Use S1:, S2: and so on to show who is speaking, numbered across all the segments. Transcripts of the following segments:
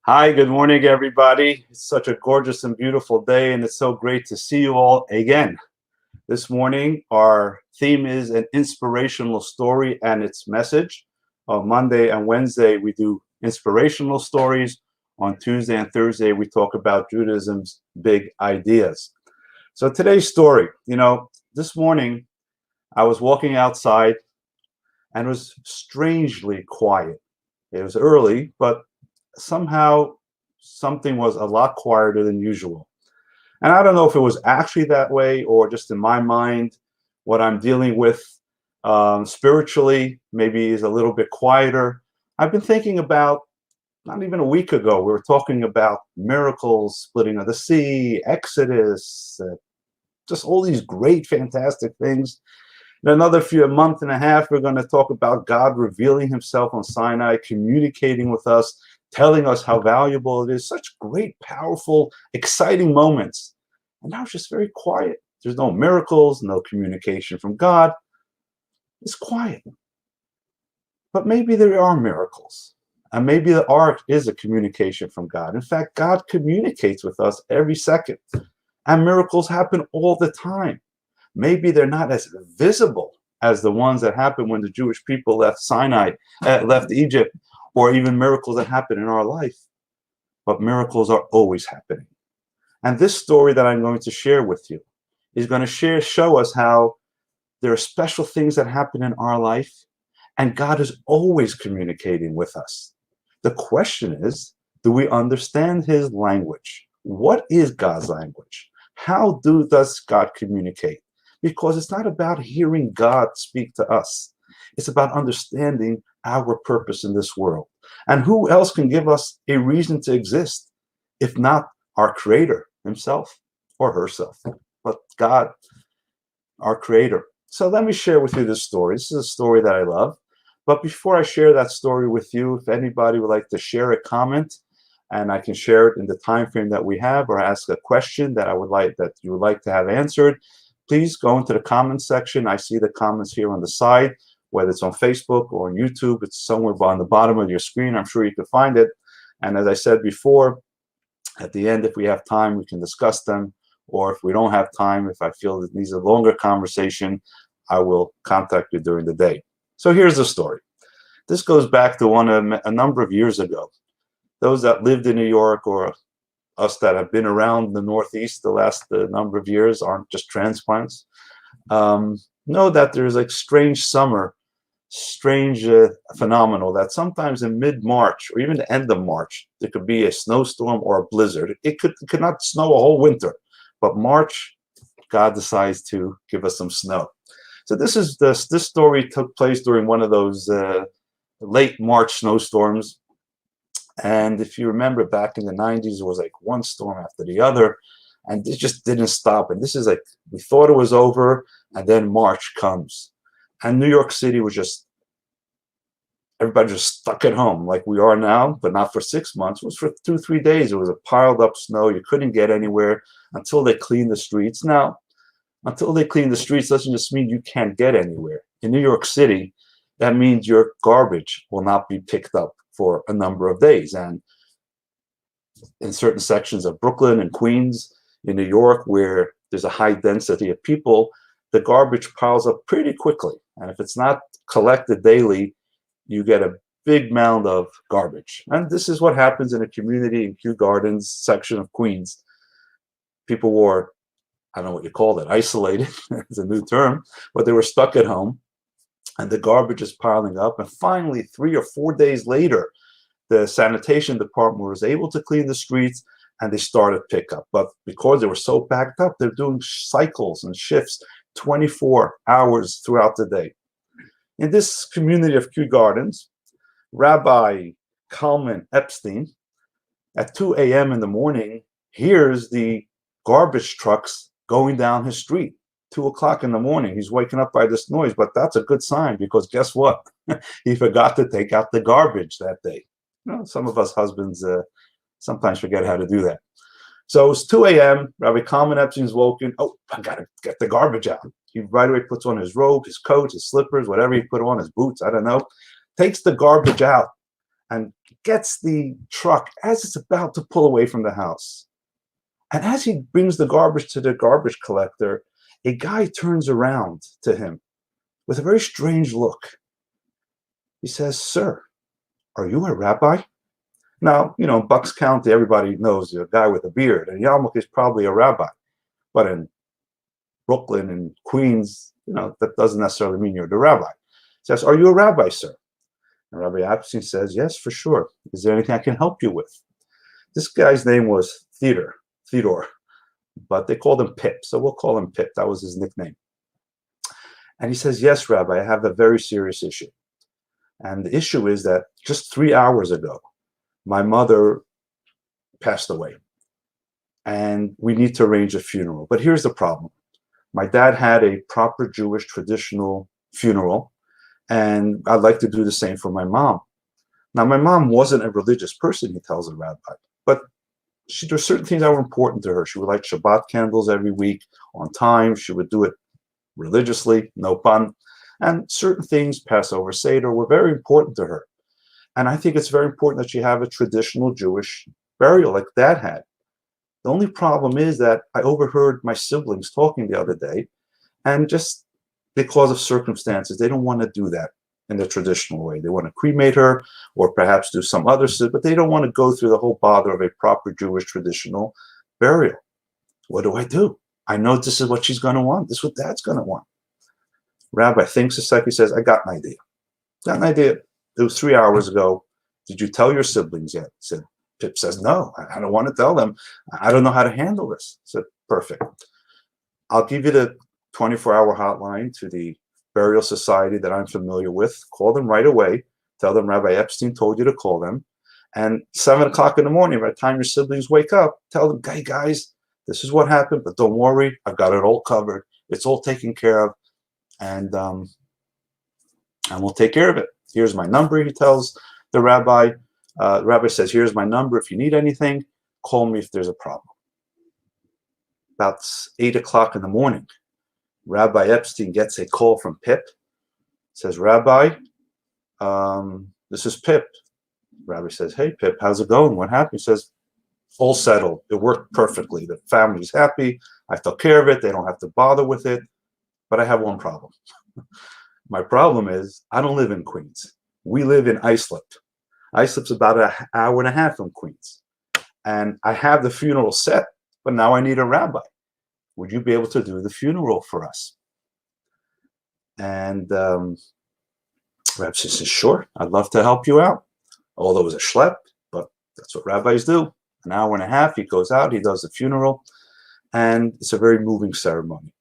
S1: Hi, good morning, everybody. It's such a gorgeous and beautiful day, and it's so great to see you all again. This morning, our theme is an inspirational story and its message. On Monday and Wednesday, we do inspirational stories. On Tuesday and Thursday, we talk about Judaism's big ideas. So today's story, this morning I was walking outside and it was strangely quiet. It was early, but somehow something was a lot quieter than usual. And I don't know if it was actually that way or just in my mind, what I'm dealing with spiritually maybe is a little bit quieter. I've been thinking about, not even a week ago, we were talking about miracles, splitting of the sea, Exodus, just all these great, fantastic things. In a month and a half, we're going to talk about God revealing himself on Sinai, communicating with us, telling us how valuable it is. Such great, powerful, exciting moments. And now it's just very quiet. There's no miracles, no communication from God. It's quiet. But maybe there are miracles. And maybe the ark is a communication from God. In fact, God communicates with us every second. And miracles happen all the time. Maybe they're not as visible as the ones that happened when the Jewish people left Sinai, left Egypt, or even miracles that happen in our life. But miracles are always happening. And this story that I'm going to share with you is going to show us how there are special things that happen in our life, and God is always communicating with us. The question is, do we understand his language? What is God's language? How does God communicate? Because it's not about hearing God speak to us. It's about understanding our purpose in this world. And who else can give us a reason to exist if not our Creator himself or herself, but God, our Creator. So let me share with you this story. This is a story that I love. But before I share that story with you, if anybody would like to share a comment, and I can share it in the time frame that we have, or ask a question that you would like to have answered, please go into the comments section. I see the comments here on the side, whether it's on Facebook or on YouTube. It's somewhere on the bottom of your screen. I'm sure you can find it. And as I said before, at the end, if we have time, we can discuss them. Or if we don't have time, if I feel it needs a longer conversation, I will contact you during the day. So here's the story. This goes back to a number of years ago. Those that lived in New York, or us that have been around the Northeast the last number of years, aren't just transplants, know that there's like strange phenomenal that sometimes in mid-March or even the end of March, there could be a snowstorm or a blizzard. It could not snow a whole winter, but March, God decides to give us some snow. So this story took place during one of those late March snowstorms. And if you remember back in the 90s, it was like one storm after the other, and it just didn't stop. And this is like, we thought it was over, and then March comes. And New York City was everybody just stuck at home like we are now, but not for 6 months. It was for 2, 3 days. It was a piled up snow. You couldn't get anywhere until they cleaned the streets. Now, until they clean the streets doesn't just mean you can't get anywhere. In New York City, that means your garbage will not be picked up for a number of days. And in certain sections of Brooklyn and Queens, in New York, where there's a high density of people, the garbage piles up pretty quickly. And if it's not collected daily, you get a big mound of garbage. And this is what happens in a community in Kew Gardens section of Queens. People were, I don't know what you call it, isolated, it's a new term, but they were stuck at home, and the garbage is piling up. And finally, 3 or 4 days later, the sanitation department was able to clean the streets, and they started pickup. But because they were so backed up, they're doing cycles and shifts 24 hours throughout the day. In this community of Kew Gardens, Rabbi Kalman Epstein, at 2 a.m. in the morning, hears the garbage trucks going down his street. 2 o'clock in the morning, he's waking up by this noise, but that's a good sign, because guess what? He forgot to take out the garbage that day. Some of us husbands sometimes forget how to do that. So it's 2 a.m. Rabbi Kalman Epstein's woken. Oh, I gotta get the garbage out. He right away puts on his robe, his coat, his slippers, whatever he put on, his boots, I don't know, takes the garbage out. and gets the truck as it's about to pull away from the house. And as he brings the garbage to the garbage collector, a guy turns around to him with a very strange look. He says, "Sir, are you a rabbi?" Now, in Bucks County, everybody knows a guy with a beard, and Yarmulke is probably a rabbi. But in Brooklyn and Queens, that doesn't necessarily mean you're the rabbi. He says, "Are you a rabbi, sir?" And Rabbi Epstein says, "Yes, for sure. Is there anything I can help you with?" This guy's name was Theodore, but they called him Pip, so we'll call him Pip. That was his nickname. And he says, "Yes, Rabbi, I have a very serious issue. And the issue is that just 3 hours ago, my mother passed away. And we need to arrange a funeral. But here's the problem. My dad had a proper Jewish traditional funeral, and I'd like to do the same for my mom." Now, my mom wasn't a religious person, he tells the rabbi, but there's certain things that were important to her. She would light Shabbat candles every week on time. She would do it religiously, no pun. And certain things, Passover, Seder, were very important to her. And I think it's very important that she have a traditional Jewish burial like Dad had. The only problem is that I overheard my siblings talking the other day, and just because of circumstances, they don't want to do that in the traditional way. They want to cremate her or perhaps do some other stuff, but they don't want to go through the whole bother of a proper Jewish traditional burial. What do I do? I know this is what she's going to want. This is what Dad's going to want. Rabbi thinks a second, he says, "I got an idea. Got an idea. It was 3 hours ago. Did you tell your siblings yet?" Pip says, "No, I don't want to tell them. I don't know how to handle this." I said, "Perfect. I'll give you the 24-hour hotline to the burial society that I'm familiar with. Call them right away. Tell them Rabbi Epstein told you to call them. And 7 o'clock in the morning, by the time your siblings wake up, tell them, 'Hey, guys, this is what happened, but don't worry. I've got it all covered. It's all taken care of. And we'll take care of it. Here's my number," he tells the rabbi. The rabbi says, "Here's my number. If you need anything, call me if there's a problem." About 8 o'clock in the morning, Rabbi Epstein gets a call from Pip. Says, "Rabbi, this is Pip." Rabbi says, "Hey, Pip, how's it going? What happened?" He says, "All settled. It worked perfectly. The family's happy. I took care of it. They don't have to bother with it. But I have one problem. My problem is I don't live in Queens. We live in Islip. Islip's about an hour and a half from Queens. And I have the funeral set, but now I need a rabbi. Would you be able to do the funeral for us?" And Rabbi says, "Sure, I'd love to help you out." Although it was a schlep, but that's what rabbis do. An hour and a half, he goes out, he does the funeral, and it's a very moving ceremony.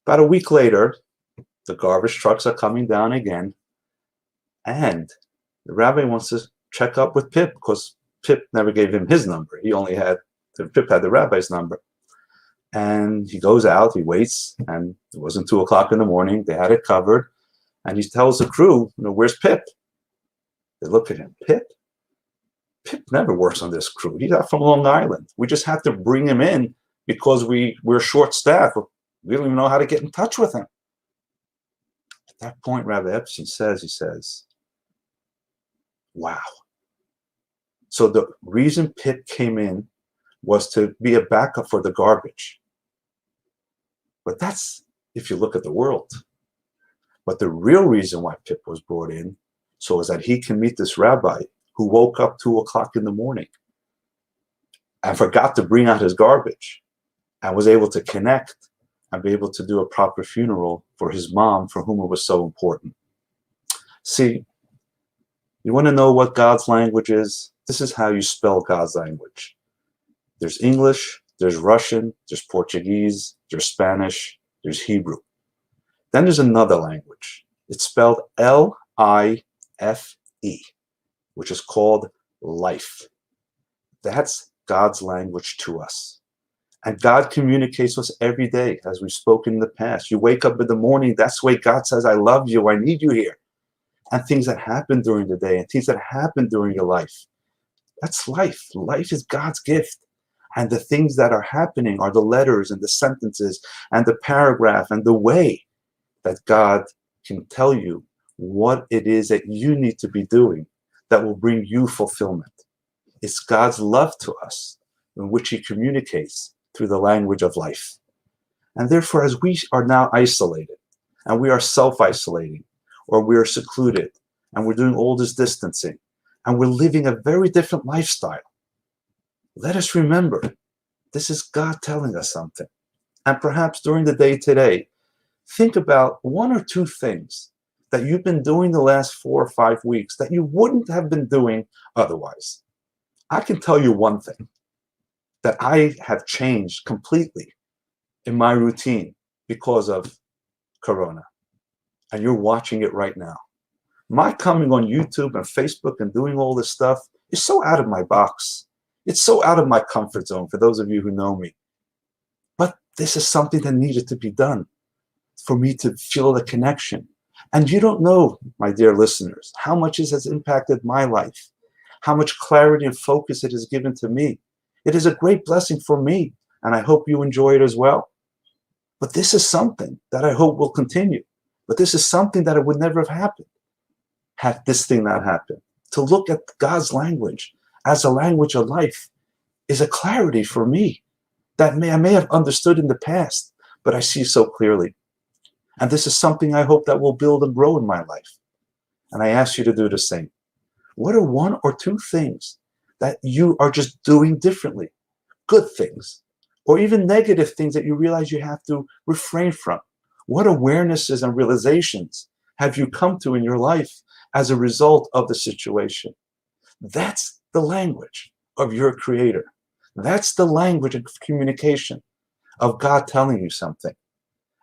S1: About a week later, the garbage trucks are coming down again, and the rabbi wants to check up with Pip because Pip never gave him his number. Pip had the rabbi's number. And he goes out, he waits, and it wasn't 2 o'clock in the morning. They had it covered. And he tells the crew, "Where's Pip?" They look at him. "Pip? Pip never works on this crew. He's out from Long Island. We just had to bring him in because we're short-staffed. We don't even know how to get in touch with him." At that point, Rabbi Epstein says, "Wow." So the reason Pip came in was to be a backup for the garbage. But that's if you look at the world. But the real reason why Pip was brought in so is that he can meet this rabbi who woke up 2 o'clock in the morning and forgot to bring out his garbage and was able to connect and be able to do a proper funeral for his mom, for whom it was so important. See, you want to know what God's language is? This is how you spell God's language. There's English, there's Russian, there's Portuguese, there's Spanish, there's Hebrew. Then there's another language. It's spelled L-I-F-E, which is called life. That's God's language to us. And God communicates with us every day, as we've spoken in the past. You wake up in the morning, that's the way God says, "I love you, I need you here." And things that happen during the day and things that happen during your life. That's life. Life is God's gift. And the things that are happening are the letters and the sentences and the paragraph and the way that God can tell you what it is that you need to be doing that will bring you fulfillment. It's God's love to us in which he communicates through the language of life. And therefore, as we are now isolated, and we are self-isolating, or we are secluded, and we're doing all this distancing, and we're living a very different lifestyle, let us remember, this is God telling us something. And perhaps during the day today, think about one or two things that you've been doing the last 4 or 5 weeks that you wouldn't have been doing otherwise. I can tell you one thing, that I have changed completely in my routine because of Corona. And you're watching it right now. My coming on YouTube and Facebook and doing all this stuff is so out of my box. It's so out of my comfort zone for those of you who know me. But this is something that needed to be done for me to feel the connection. And you don't know, my dear listeners, how much this has impacted my life, how much clarity and focus it has given to me. It is a great blessing for me, and I hope you enjoy it as well. But this is something that I hope will continue. But this is something that it would never have happened had this thing not happened. To look at God's language as a language of life is a clarity for me that I may have understood in the past, but I see so clearly. And this is something I hope that will build and grow in my life. And I ask you to do the same. What are one or two things that you are just doing differently? Good things, or even negative things that you realize you have to refrain from. What awarenesses and realizations have you come to in your life as a result of the situation? That's the language of your Creator. That's the language of communication of God telling you something.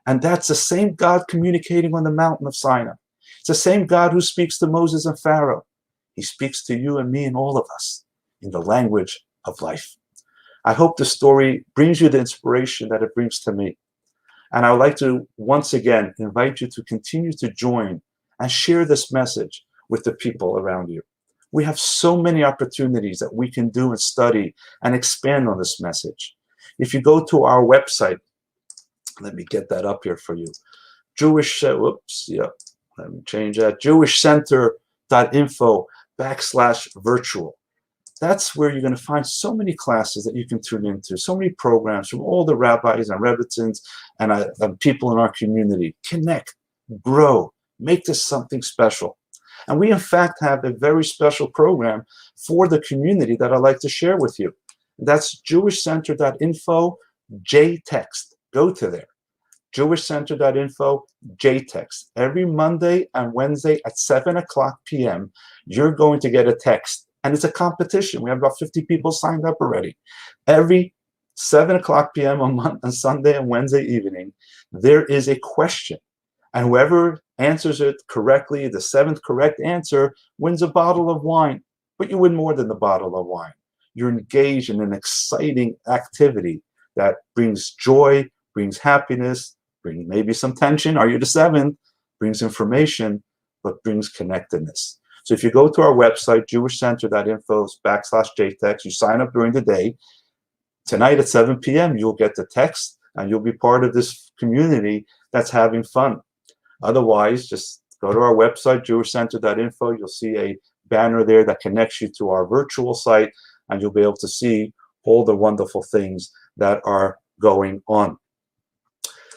S1: And that's the same God communicating on the mountain of Sinai. It's the same God who speaks to Moses and Pharaoh. He speaks to you and me and all of us in the language of life. I hope the story brings you the inspiration that it brings to me. And I would like to once again invite you to continue to join and share this message with the people around you. We have so many opportunities that we can do and study and expand on this message. If you go to our website, let me get that up here for you. Let me change that. jewishcenter.info/virtual. That's where you're going to find so many classes that you can tune into, so many programs from all the rabbis and rebbitzins and people in our community. Connect, grow, make this something special. And we, in fact, have a very special program for the community that I'd like to share with you. That's jewishcenter.info JText. Go to there. jewishcenter.info JText. Every Monday and Wednesday at 7:00 p.m., you're going to get a text. And it's a competition. We have about 50 people signed up already. Every 7:00 p.m. on Sunday and Wednesday evening, there is a question. And whoever answers it correctly, the 7th correct answer, wins a bottle of wine. But you win more than the bottle of wine. You're engaged in an exciting activity that brings joy, brings happiness, brings maybe some tension. Are you the 7th? Brings information, but brings connectedness. So if you go to our website, jewishcenter.info/JText, you sign up during the day. Tonight at 7 p.m., you'll get the text, and you'll be part of this community that's having fun. Otherwise, just go to our website, jewishcenter.info. You'll see a banner there that connects you to our virtual site, and you'll be able to see all the wonderful things that are going on.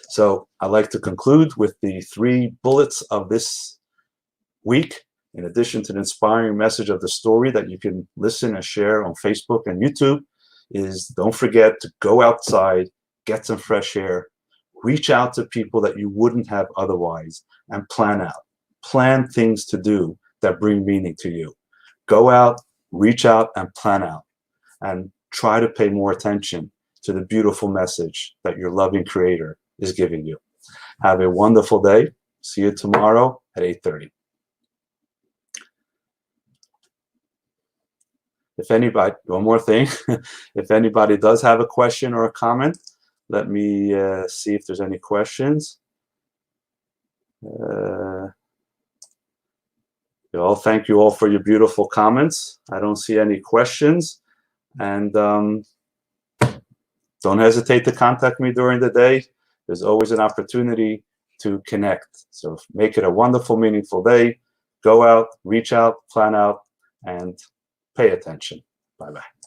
S1: So I'd like to conclude with the 3 bullets of this week. In addition to the inspiring message of the story that you can listen and share on Facebook and YouTube, is don't forget to go outside, get some fresh air, reach out to people that you wouldn't have otherwise, and plan out. Plan things to do that bring meaning to you. Go out, reach out, and plan out. And try to pay more attention to the beautiful message that your loving Creator is giving you. Have a wonderful day. See you tomorrow at 8:30. If anybody, one more thing, if anybody does have a question or a comment, let me see if there's any questions. Thank you all for your beautiful comments. I don't see any questions. And don't hesitate to contact me during the day. There's always an opportunity to connect. So make it a wonderful, meaningful day. Go out, reach out, plan out, and pay attention. Bye-bye.